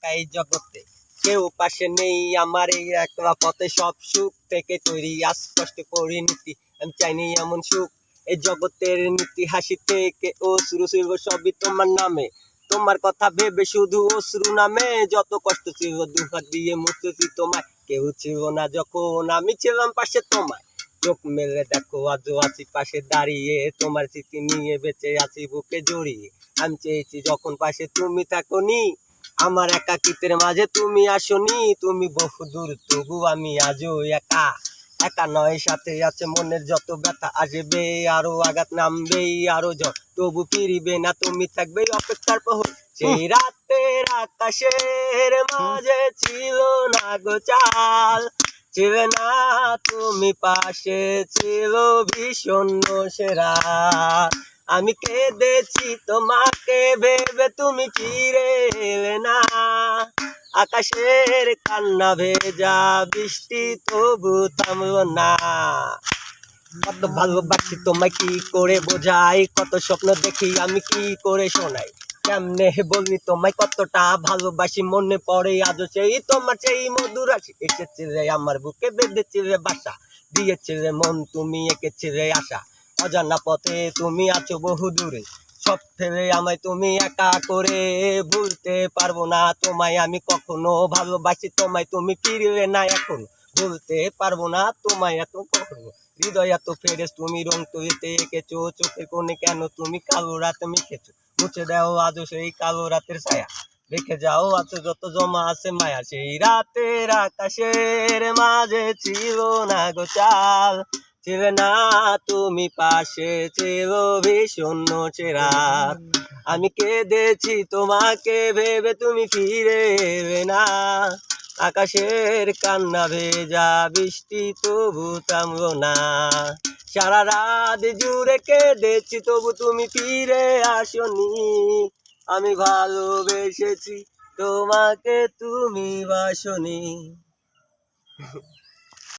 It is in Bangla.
এই জগতে কেউ পাশে নেই আমার এই একলা পথে সব সুখ থেকে তৈরি আজ কষ্ট পরিণতি আমি চাইনি এমন সুখ এই জগতের নীতি হাসি থেকে অশ্রু ছিল সবই তোমার নামে তোমার কথা ভেবে শুধু অশ্রু নামে যত কষ্ট ছিল দুহাত দিয়ে মুছেছি তোমায় কেউ ছিল না যখন আমি ছিলাম পাশে তোমায় চোখ মেলে দেখো আজও আছি পাশে দাঁড়িয়ে তোমার স্মৃতি নিয়ে বেঁচে আছি বুকে জড়িয়ে আমি চেয়েছি যখন পাশে তুমি থাকোনি আমার একাকিত্বের মাঝে তুমি আসনি তুমি বহু দূর তবু আমি আজও একা একা নয় সাথে আছে মনের যত ব্যথা আসবে আরো আঘাত নামবে আরো ঝড় তবু ফিরিবে না তুমি থাকবে অপেক্ষার প্রহর সেই রাতের আকাশের মাঝে ছিল না গো চাল ছিলে না তুমি পাশে ছিল বিষণ্ণ সেরা আমি কেঁদেছি তোমাকে ভেবে তুমি ফিরে এলে না আকাশের কান্না ভেজা বৃষ্টি তবু থামলো না কত ভালোবাসি তোমায় কি করে বোঝাই কত স্বপ্ন দেখি আমি কি করে শোনাই কেমনে বলনি তোমায় কতটা ভালোবাসি মনে পড়ে আজও সেই তোমার সেই মধুর হাসি এসেছিলে আমার বুকে বেঁধেছিলে বাসা দিয়েছিলে মন তুমি এঁকেছিলে আশা অজানা পথে তুমি আছো বহু দূরে সব ফেলে আমায় তুমি একা করে ভুলতে পারবো না তোমায় আমি কখনো ভালোবাসি তোমায় তুমি ফিরলে না এখন ভুলতে পারবো না তোমায় এত কখনো হৃদয় এত ফেরেস তুমি রং তৈরিতে এঁকেছো চোখের কোণে কেন তুমি কালো রাত মেখেছো মুছে দাও আজও সেই কালো রাতের ছায়া রেখে যাও আছে যত জমা আছে মায়া সেই রাতের আকাশের মাঝে ছিল না গো চাল ছিলে না তুমি পাশে ছিল বিষণ্ণ চেরা আমি কেঁদেছি তোমাকে ভেবে তুমি ফিরে এলে না আকাশের কান্না ভেজা বৃষ্টি তবু থামলো না সারা রাত জুড়ে কেঁদেছি তবু তুমি ফিরে আসনি আমি ভালোবেসেছি তোমাকে তুমি বাসনি